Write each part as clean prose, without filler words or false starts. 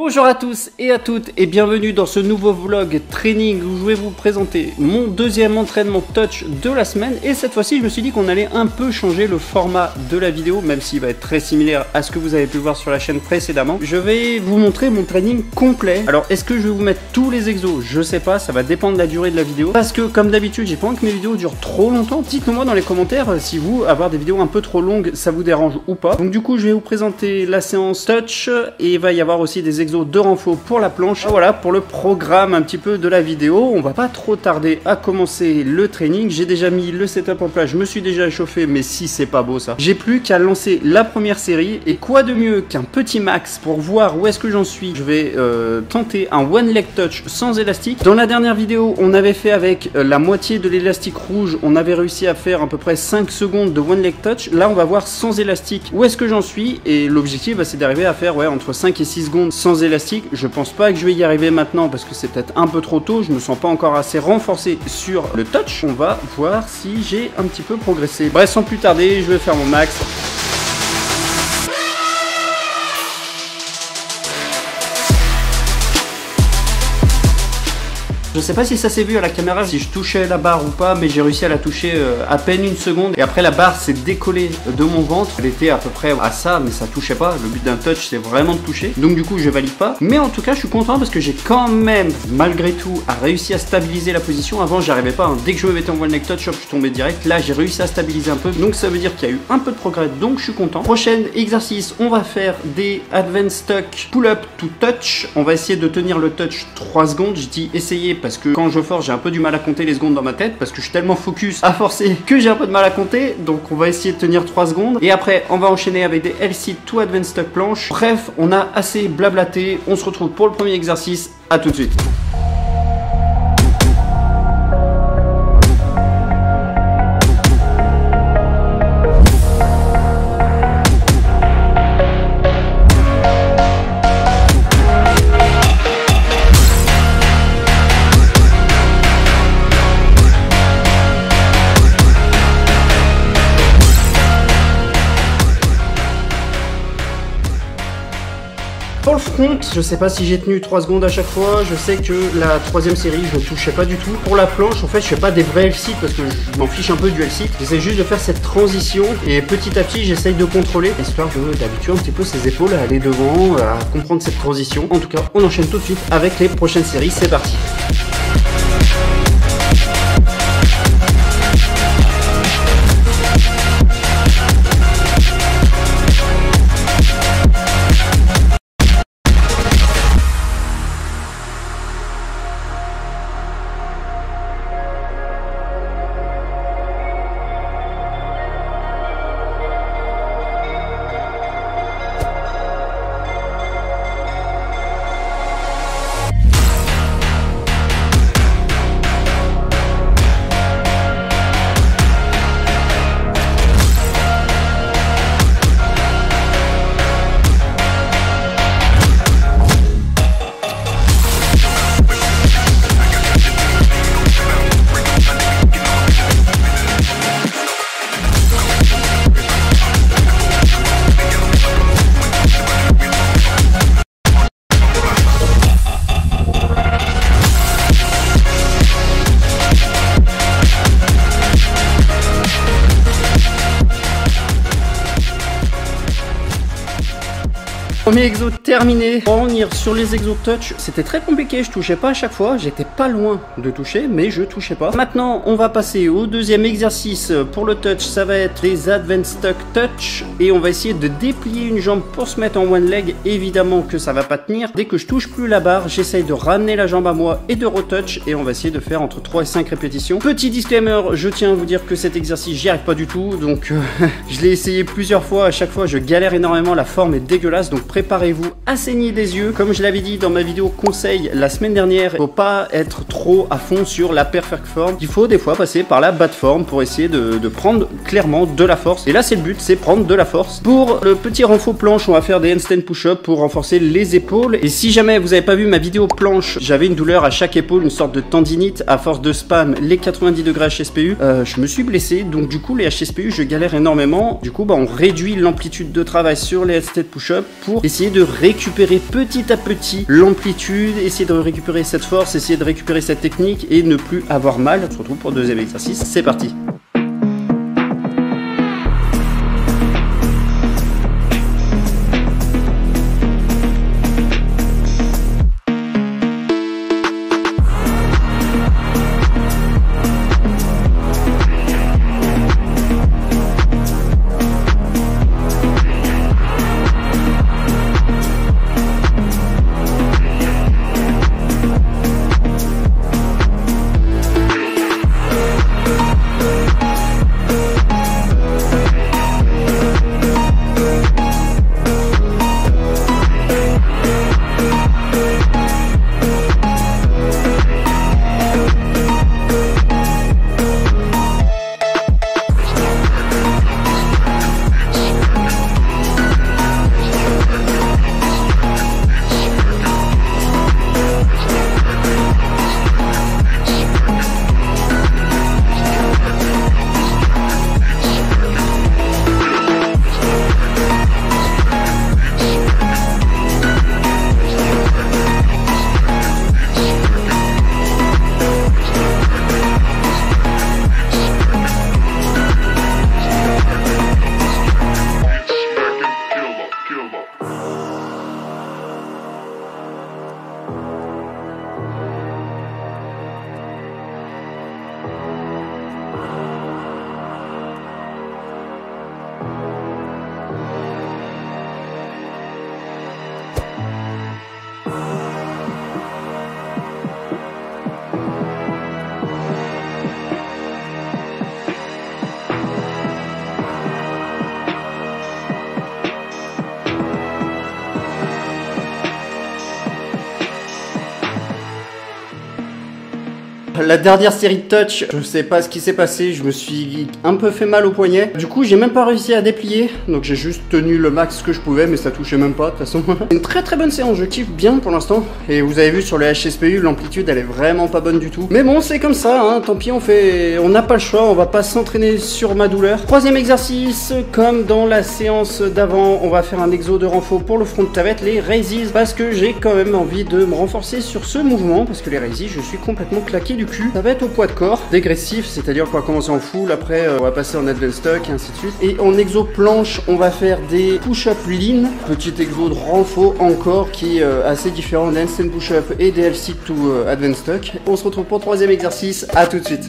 Bonjour à tous et à toutes et bienvenue dans ce nouveau vlog training où je vais vous présenter mon deuxième entraînement touch de la semaine. Et cette fois-ci je me suis dit qu'on allait un peu changer le format de la vidéo, même s'il va être très similaire à ce que vous avez pu voir sur la chaîne précédemment. Je vais vous montrer mon training complet. Alors est-ce que je vais vous mettre tous les exos? Je sais pas, ça va dépendre de la durée de la vidéo. Parce que comme d'habitude j'ai pas envie que mes vidéos durent trop longtemps. Dites-le moi dans les commentaires si vous, avoir des vidéos un peu trop longues, ça vous dérange ou pas. Donc du coup je vais vous présenter la séance touch et il va y avoir aussi des exos de renfort pour la planche. Voilà pour le programme un petit peu de la vidéo. On va pas trop tarder à commencer le training. J'ai déjà mis le setup en place, je me suis déjà échauffé, mais si c'est pas beau ça. J'ai plus qu'à lancer la première série et quoi de mieux qu'un petit max pour voir où est-ce que j'en suis. Je vais tenter un one leg touch sans élastique. Dans la dernière vidéo on avait fait avec la moitié de l'élastique rouge, on avait réussi à faire à peu près 5 secondes de one leg touch. Là on va voir sans élastique où est-ce que j'en suis et l'objectif c'est d'arriver à faire entre 5 et 6 secondes sans élastique. Je pense pas que je vais y arriver maintenant parce que c'est peut-être un peu trop tôt, je me sens pas encore assez renforcé sur le touch. On va voir si j'ai un petit peu progressé. Bref, sans plus tarder, je vais faire mon max. Je sais pas si ça s'est vu à la caméra, si je touchais la barre ou pas, mais j'ai réussi à la toucher à peine une seconde. Et après la barre s'est décollée de mon ventre. Elle était à peu près à ça, mais ça touchait pas. Le but d'un touch, c'est vraiment de toucher. Donc du coup, je valide pas. Mais en tout cas, je suis content parce que j'ai quand même, malgré tout, réussi à stabiliser la position. Avant, j'y arrivais pas. Hein. Dès que je me mettais en one leg touch, je tombais direct. Là, j'ai réussi à stabiliser un peu. Donc ça veut dire qu'il y a eu un peu de progrès. Donc je suis content. Prochain exercice, on va faire des advanced tuck pull-up to touch. On va essayer de tenir le touch 3 secondes. Je dis essayer parce que quand je force j'ai un peu du mal à compter les secondes dans ma tête parce que je suis tellement focus à forcer que j'ai un peu de mal à compter. Donc on va essayer de tenir 3 secondes et après on va enchaîner avec des L-sit to advanced tuck planche. Bref, on a assez blablaté, on se retrouve pour le premier exercice. À tout de suite. Pour le front, je sais pas si j'ai tenu 3 secondes à chaque fois, je sais que la troisième série je ne touchais pas du tout. Pour la planche, en fait je fais pas des vrais L-sit parce que je m'en fiche un peu du L-sit. J'essaie juste de faire cette transition et petit à petit j'essaye de contrôler, histoire d'habituer un petit peu ses épaules à aller devant, à comprendre cette transition. En tout cas, on enchaîne tout de suite avec les prochaines séries, c'est parti. Premier exo terminé. Pour revenir sur les exos touch, c'était très compliqué, je touchais pas à chaque fois, j'étais pas loin de toucher, mais je touchais pas. Maintenant, on va passer au deuxième exercice pour le touch, ça va être des advanced tuck touch, et on va essayer de déplier une jambe pour se mettre en one leg. Évidemment que ça va pas tenir. Dès que je touche plus la barre, j'essaye de ramener la jambe à moi et de retouch, et on va essayer de faire entre 3 et 5 répétitions. Petit disclaimer, je tiens à vous dire que cet exercice, j'y arrive pas du tout, donc je l'ai essayé plusieurs fois, à chaque fois je galère énormément, la forme est dégueulasse, donc préparez-vous à saigner des yeux. Comme je l'avais dit dans ma vidéo conseil la semaine dernière, il faut pas être trop à fond sur la perfect form. Il faut des fois passer par la bad form pour essayer de prendre clairement de la force. Et là c'est le but, c'est prendre de la force. Pour le petit renfort planche, on va faire des handstand push-up pour renforcer les épaules. Et si jamais vous n'avez pas vu ma vidéo planche, j'avais une douleur à chaque épaule, une sorte de tendinite à force de spam les 90 degrés HSPU. Je me suis blessé, donc du coup les HSPU je galère énormément. Du coup on réduit l'amplitude de travail sur les handstand push-up pour essayer essayer de récupérer petit à petit l'amplitude, essayer de récupérer cette force, essayer de récupérer cette technique et ne plus avoir mal. On se retrouve pour le deuxième exercice, c'est parti. La dernière série de touch, je sais pas ce qui s'est passé, je me suis un peu fait mal au poignet. Du coup, j'ai même pas réussi à déplier, donc j'ai juste tenu le max que je pouvais, mais ça touchait même pas de toute façon. Une très très bonne séance, je kiffe bien pour l'instant. Et vous avez vu sur le HSPU, l'amplitude elle est vraiment pas bonne du tout. Mais bon, c'est comme ça, hein, tant pis, on n'a pas le choix, on va pas s'entraîner sur ma douleur. Troisième exercice, comme dans la séance d'avant, on va faire un exo de renfort pour le front, ça va être les raises, parce que j'ai quand même envie de me renforcer sur ce mouvement, parce que les raises, je suis complètement claqué du cul. Ça va être au poids de corps, dégressif, c'est-à-dire qu'on va commencer en full, après on va passer en advanced stock et ainsi de suite. Et en exo planche, on va faire des push-up lean, petit exo de renfort encore qui est assez différent d'un handstand push-up et des LC to advanced stock. On se retrouve pour le troisième exercice, à tout de suite.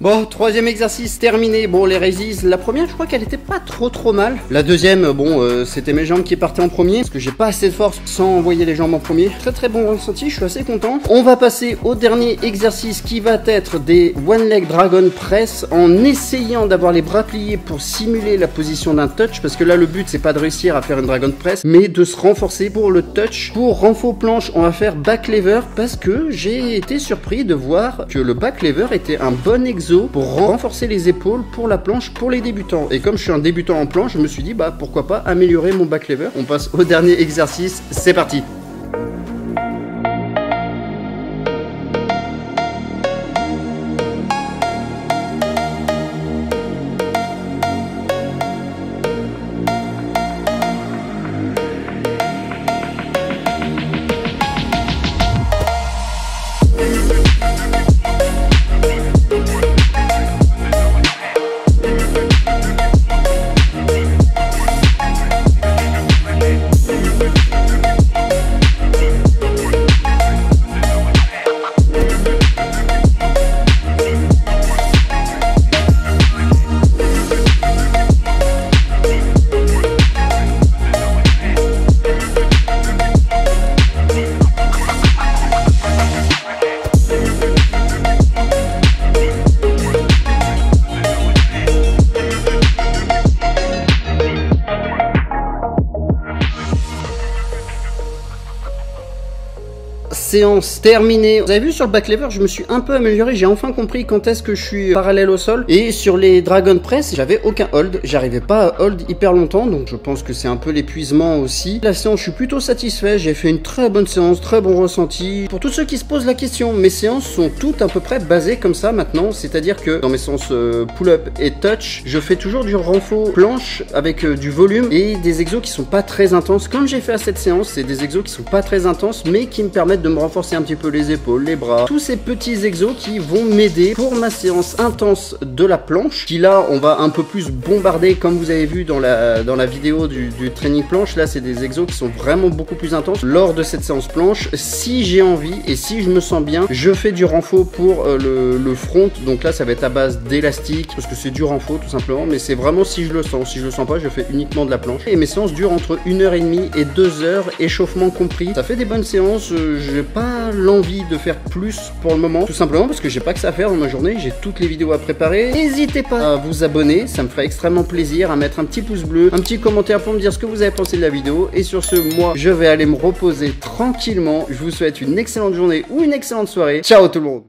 Bon, troisième exercice terminé. Bon, les raises, la première, je crois qu'elle était pas trop mal. La deuxième, bon, c'était mes jambes qui partaient en premier, parce que j'ai pas assez de force sans envoyer les jambes en premier. Très bon ressenti, je suis assez content. On va passer au dernier exercice qui va être des One Leg Dragon Press en essayant d'avoir les bras pliés pour simuler la position d'un touch, parce que là, le but, c'est pas de réussir à faire une Dragon Press, mais de se renforcer pour le touch. Pour renfort planche, on va faire back lever, parce que j'ai été surpris de voir que le back lever était un bon exo pour renforcer les épaules pour la planche pour les débutants. Et comme je suis un débutant en planche, je me suis dit, bah pourquoi pas améliorer mon back lever. On passe au dernier exercice, c'est parti. Séance terminée. Vous avez vu sur le back lever, je me suis un peu amélioré, j'ai enfin compris quand est-ce que je suis parallèle au sol. Et sur les Dragon Press, j'avais aucun hold, j'arrivais pas à hold hyper longtemps, donc je pense que c'est un peu l'épuisement aussi. La séance, je suis plutôt satisfait, j'ai fait une très bonne séance, très bon ressenti. Pour tous ceux qui se posent la question, mes séances sont toutes à peu près basées comme ça maintenant, c'est-à-dire que dans mes séances pull-up et touch, je fais toujours du renfort planche avec du volume et des exos qui sont pas très intenses. Comme j'ai fait à cette séance, c'est des exos qui sont pas très intenses, mais qui me permettent de me renforcer un petit peu les épaules, les bras, tous ces petits exos qui vont m'aider pour ma séance intense de la planche, qui là on va un peu plus bombarder comme vous avez vu dans la vidéo du training planche. Là c'est des exos qui sont vraiment beaucoup plus intenses lors de cette séance planche. Si j'ai envie et si je me sens bien, je fais du renfort pour le front, donc là ça va être à base d'élastique parce que c'est du renfort tout simplement, mais c'est vraiment si je le sens. Si je le sens pas, je fais uniquement de la planche et mes séances durent entre 1h30 et 2 heures, échauffement compris. Ça fait des bonnes séances. J'ai pas l'envie de faire plus pour le moment, tout simplement parce que j'ai pas que ça à faire dans ma journée, j'ai toutes les vidéos à préparer. N'hésitez pas à vous abonner, ça me ferait extrêmement plaisir, à mettre un petit pouce bleu, un petit commentaire pour me dire ce que vous avez pensé de la vidéo. Et sur ce, moi je vais aller me reposer tranquillement. Je vous souhaite une excellente journée ou une excellente soirée. Ciao tout le monde.